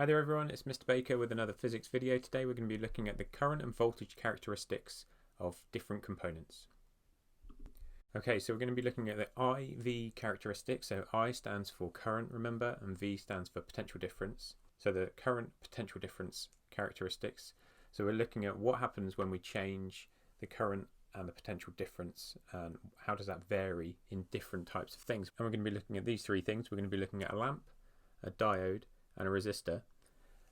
Hi there everyone, it's Mr. Baker with another physics video. Today we're going to be looking at the current and voltage characteristics of different components. Okay, so we're going to be looking at the IV characteristics. So I stands for current, remember, and V stands for potential difference. So the current potential difference characteristics. So we're looking at what happens when we change the current and the potential difference, and how does that vary in different types of things. And we're going to be looking at these three things. We're going to be looking at a lamp, a diode, and a resistor.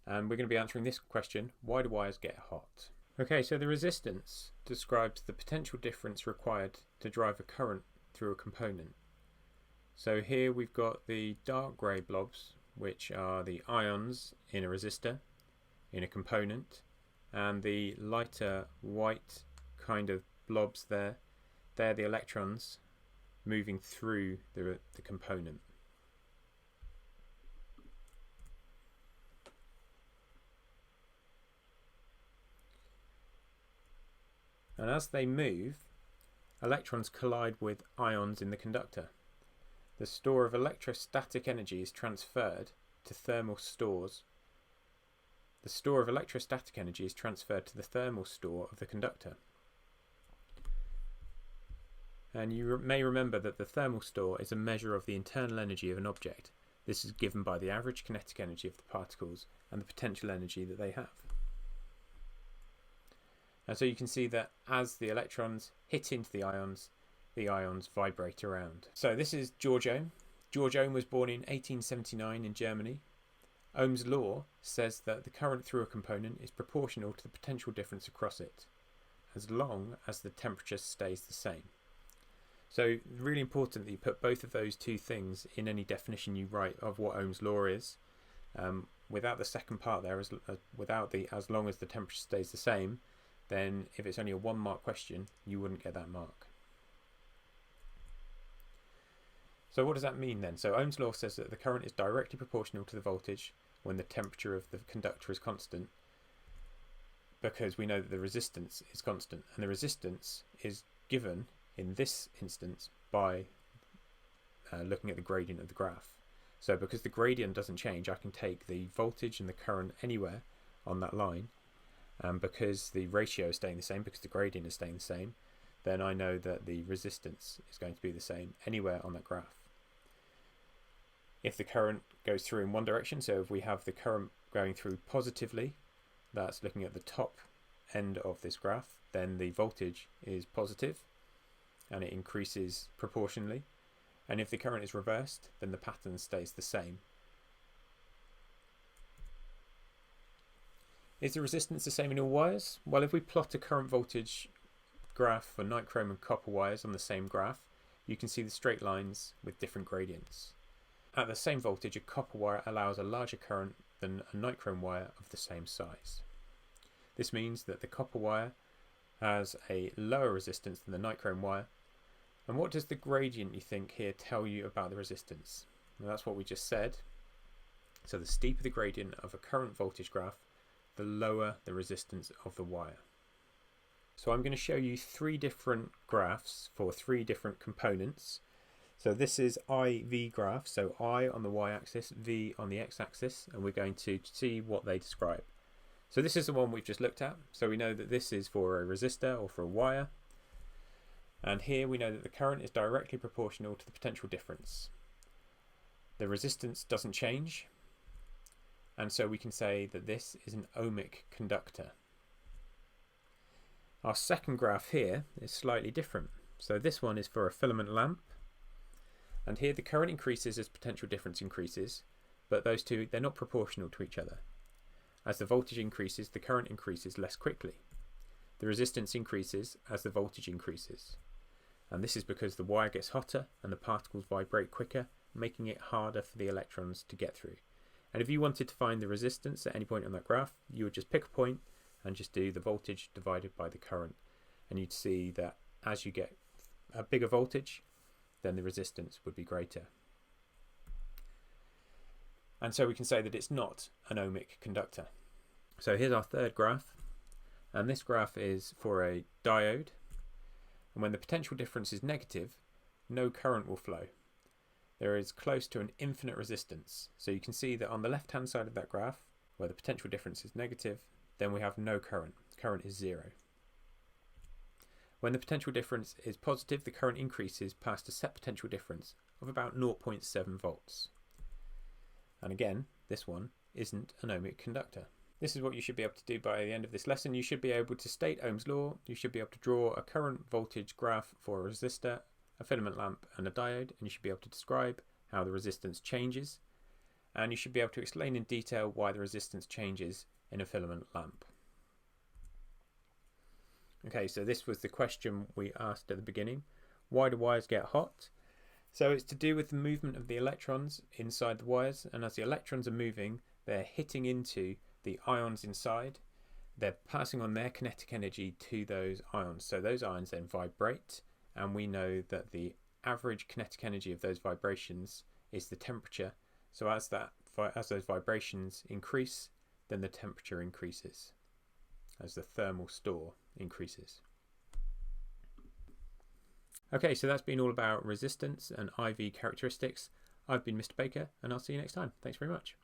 And we're going to be answering this question: why do wires get hot? Okay, so the resistance describes the potential difference required to drive a current through a component. So here we've got the dark grey blobs, which are the ions in a resistor, in a component, and the lighter white kind of blobs there, they're the electrons moving through the component. And as they move, electrons collide with ions in the conductor. The store of electrostatic energy is transferred to thermal stores. The store of electrostatic energy is transferred to the thermal store of the conductor. And you may remember that the thermal store is a measure of the internal energy of an object. This is given by the average kinetic energy of the particles and the potential energy that they have. And so you can see that as the electrons hit into the ions vibrate around. So this is George Ohm. George Ohm was born in 1879 in Germany. Ohm's law says that the current through a component is proportional to the potential difference across it, as long as the temperature stays the same. So really important that you put both of those two things in any definition you write of what Ohm's law is. Without the second part there, without the as long as the temperature stays the same, then if it's only a 1 mark question, you wouldn't get that mark. So what does that mean then? So Ohm's law says that the current is directly proportional to the voltage when the temperature of the conductor is constant, because we know that the resistance is constant, and the resistance is given in this instance by looking at the gradient of the graph. So because the gradient doesn't change, I can take the voltage and the current anywhere on that line. Because the ratio is staying the same, because the gradient is staying the same, then I know that the resistance is going to be the same anywhere on that graph. If the current goes through in one direction, so if we have the current going through positively, that's looking at the top end of this graph, then the voltage is positive and it increases proportionally. And if the current is reversed, then the pattern stays the same. Is the resistance the same in all wires? Well, if we plot a current voltage graph for nichrome and copper wires on the same graph, you can see the straight lines with different gradients. At the same voltage, a copper wire allows a larger current than a nichrome wire of the same size. This means that the copper wire has a lower resistance than the nichrome wire. And what does the gradient, you think, here tell you about the resistance? Well, that's what we just said. So the steeper the gradient of a current voltage graph, the lower the resistance of the wire. So I'm going to show you 3 different graphs for 3 different components. So this is IV graph, so I on the y-axis, V on the x-axis, and we're going to see what they describe. So this is the one we've just looked at, so we know that this is for a resistor or for a wire. And here we know that the current is directly proportional to the potential difference. The resistance doesn't change, and so we can say that this is an ohmic conductor. Our second graph here is slightly different. So this one is for a filament lamp, and here the current increases as potential difference increases, but those two, they're not proportional to each other. As the voltage increases, the current increases less quickly. The resistance increases as the voltage increases. And this is because the wire gets hotter and the particles vibrate quicker, making it harder for the electrons to get through. And if you wanted to find the resistance at any point on that graph, you would just pick a point and just do the voltage divided by the current. And you'd see that as you get a bigger voltage, then the resistance would be greater. And so we can say that it's not an ohmic conductor. So here's our third graph. And this graph is for a diode. And when the potential difference is negative, no current will flow. There is close to an infinite resistance. So you can see that on the left hand side of that graph, where the potential difference is negative, then we have no current. Current is 0. When the potential difference is positive, the current increases past a set potential difference of about 0.7 volts. And again, this one isn't an ohmic conductor. This is what you should be able to do by the end of this lesson. You should be able to state Ohm's law, you should be able to draw a current voltage graph for a resistor, a filament lamp and a diode, and you should be able to describe how the resistance changes, and you should be able to explain in detail why the resistance changes in a filament lamp. Okay, so this was the question we asked at the beginning. Why do wires get hot? So it's to do with the movement of the electrons inside the wires, and as the electrons are moving, they're hitting into the ions inside. They're passing on their kinetic energy to those ions. So those ions then vibrate, and we know that the average kinetic energy of those vibrations is the temperature. So as those vibrations increase, then the temperature increases as the thermal store increases. Okay, so that's been all about resistance and IV characteristics. I've been Mr. Baker, and I'll see you next time. Thanks very much.